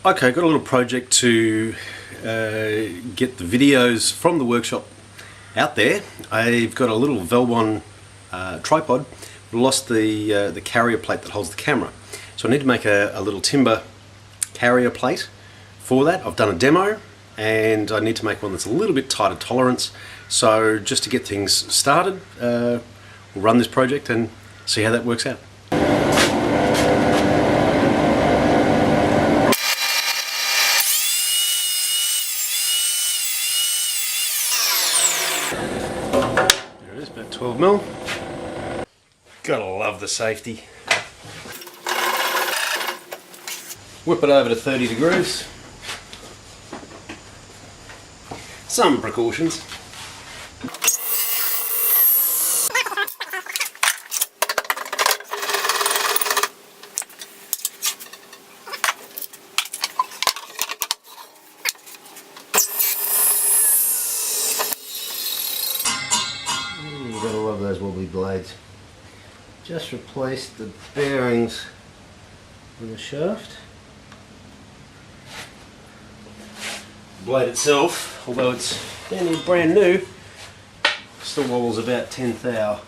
Okay, got a little project to get the videos from the workshop out there. I've got a little Velbon tripod, but lost the carrier plate that holds the camera. So I need to make a little timber carrier plate for that. I've done a demo and I need to make one that's a little bit tighter tolerance. So just to get things started, we'll run this project and see how that works out. There it is, about 12mm. Gotta love the safety. Whip it over to 30 degrees. Some precautions. Gotta love those wobbly blades. Just replaced the bearings in the shaft. The blade itself, although it's brand new, still wobbles about 10th hour.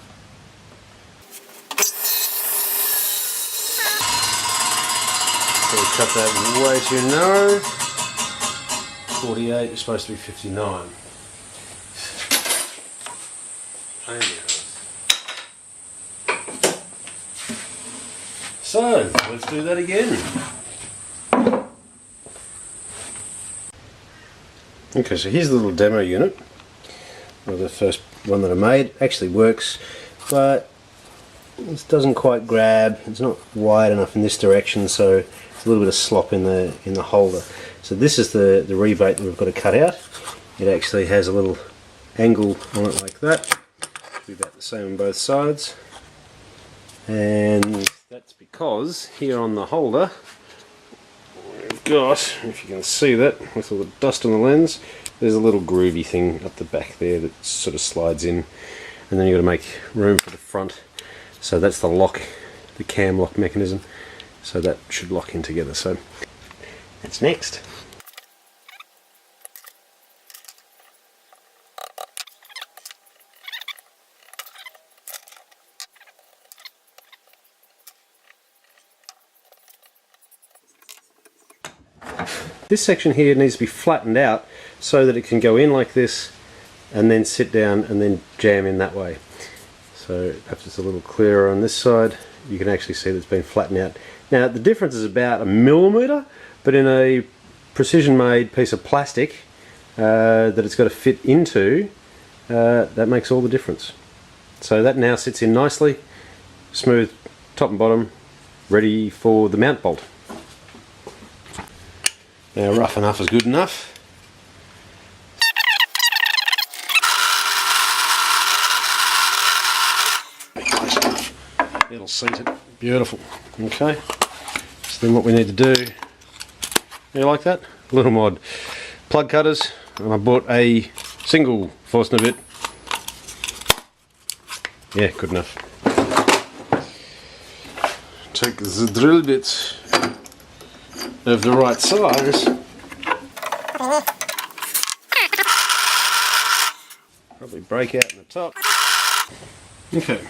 So we cut that way too narrow. 48 is supposed to be 59. So, let's do that again. Okay, so here's the little demo unit, or the first one that I made. Actually works, but this doesn't quite grab. It's not wide enough in this direction, so it's a little bit of slop in the holder. So this is the rebate that we've got to cut out. It actually has a little angle on it like that. It'll be about the same on both sides, and that's because here on the holder we've got, if you can see that with all the dust on the lens, there's a little groovy thing up the back there that sort of slides in, and then you've got to make room for the front. So that's the lock, the cam lock mechanism, so that should lock in together. So that's next. This section here needs to be flattened out so that it can go in like this and then sit down and then jam in that way. So perhaps it's a little clearer on this side. You can actually see that it's been flattened out. Now the difference is about 1mm, but in a precision made piece of plastic that it's got to fit into, that makes all the difference. So that now sits in nicely, smooth top and bottom, ready for the mount bolt. Now rough enough is good enough. It'll seat it. Beautiful. Okay. So then what we need to do, you like that? A little mod. Plug cutters, and I bought a single Forstner bit. Yeah, good enough. Take the drill bit of the right size. Probably break out in the top. Okay.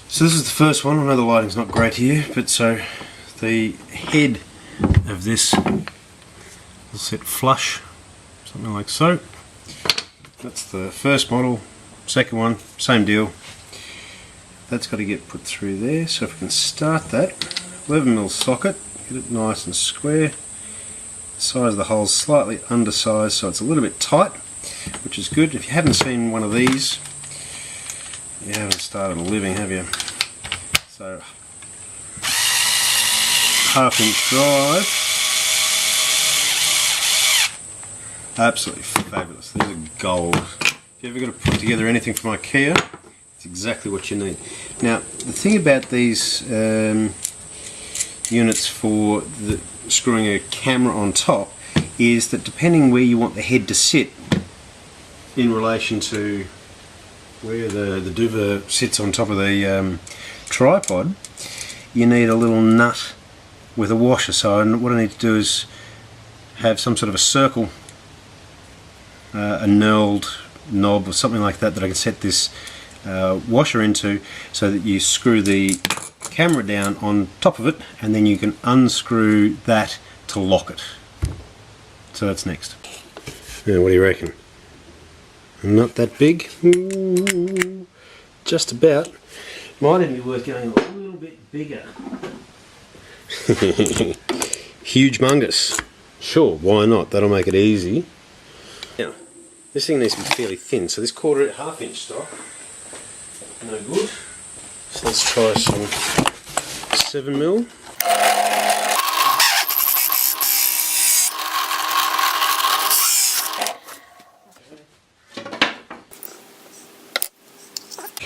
So this is the first one. I know the lighting's not great here, but so the head of this will sit flush, something like so. That's the first model. Second one, same deal. That's got to get put through there. So if we can start that. 11mm socket, get it nice and square. The size of the hole's slightly undersized, so it's a little bit tight, which is good. If you haven't seen one of these, you haven't started a living, have you? So, 1/2-inch drive. Absolutely fabulous. These are gold. If you ever got to put together anything from IKEA, it's exactly what you need. Now, the thing about these units for screwing a camera on top is that depending where you want the head to sit in relation to where the duva sits on top of the tripod, you need a little nut with a washer. So what I need to do is have some sort of a circle, a knurled knob or something like that that I can set this washer into, so that you screw the camera down on top of it and then you can unscrew that to lock it. So that's next. Now what do you reckon? Not that big? Ooh, just about. Might even be worth going a little bit bigger. Huge mungus. Sure, why not? That'll make it easy. Now, this thing needs to be fairly thin, so this 1/4 inch stock, no good. So let's try some 7mm.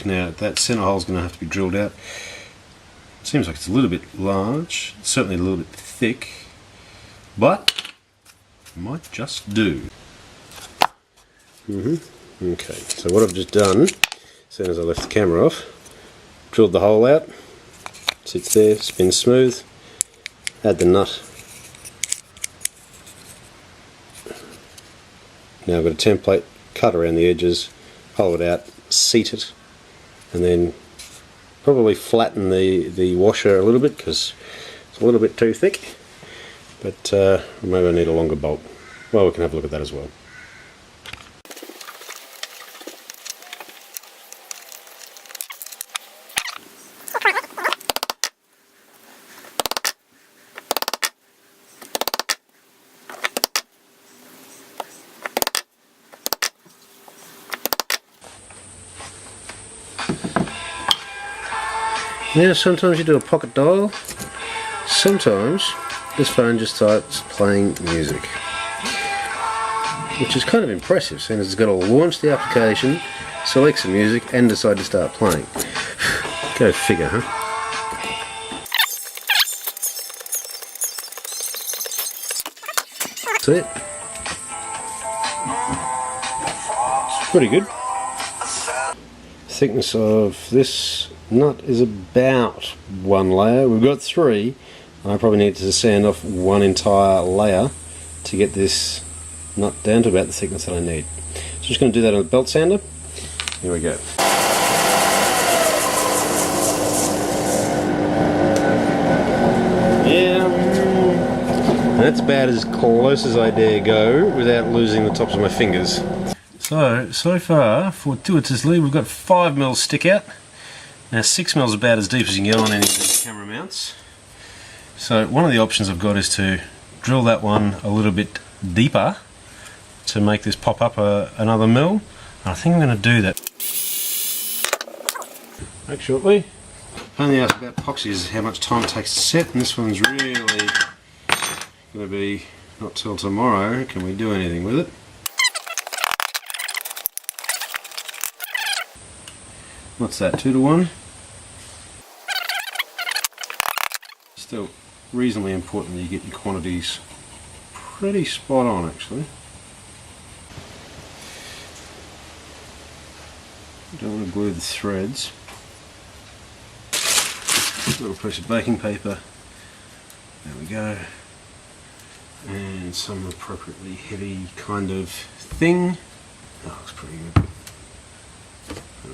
Now that centre hole is going to have to be drilled out. Seems like it's a little bit large, certainly a little bit thick, but it might just do. Okay, so what I've just done, as soon as I left the camera off, drilled the hole out, sits there, spins smooth, add the nut. Now I've got a template, cut around the edges, pull it out, seat it, and then probably flatten the washer a little bit because it's a little bit too thick, but maybe I need a longer bolt. Well, we can have a look at that as well. Now sometimes you do a pocket dial, sometimes this phone just starts playing music, which is kind of impressive, seeing as it's got to launch the application, select some music and decide to start playing. Go figure, huh? That's it. It's pretty good. Thickness of this nut is about 1 layer. We've got 3, and I probably need to sand off 1 entire layer to get this nut down to about the thickness that I need. So just going to do that on a belt sander. Here we go. Yeah, that's about as close as I dare go without losing the tops of my fingers. So far, fortuitously, we've got 5mm stick out. Now 6mm is about as deep as you can get on any of these camera mounts. So one of the options I've got is to drill that one a little bit deeper to make this pop up another mil. And I think I'm going to do that. Back shortly. Only ask about epoxy is how much time it takes to set, and this one's really going to be not till tomorrow. Can we do anything with it? What's that, 2 to 1? Still reasonably important that you get your quantities pretty spot on, actually. Don't want to glue the threads. A little piece of baking paper. There we go. And some appropriately heavy kind of thing. That looks pretty good. There we go.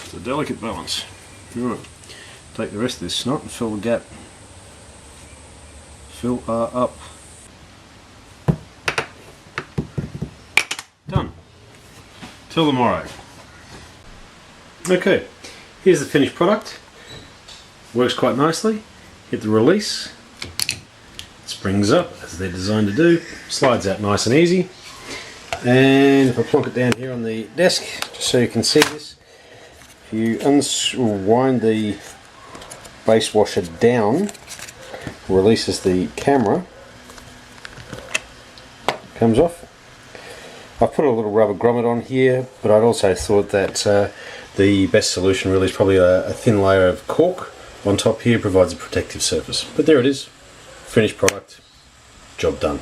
It's a delicate balance. Right. Take the rest of this snot and fill the gap. Fill up. Done. Till tomorrow. Okay, here's the finished product. Works quite nicely. Hit the release. Springs up as they're designed to do. Slides out nice and easy. And if I plonk it down here on the desk, just so you can see this, if you wind the base washer down, releases the camera, comes off. I've put a little rubber grommet on here, but I'd also thought that the best solution really is probably a thin layer of cork on top here, provides a protective surface. But there it is, finished product, job done.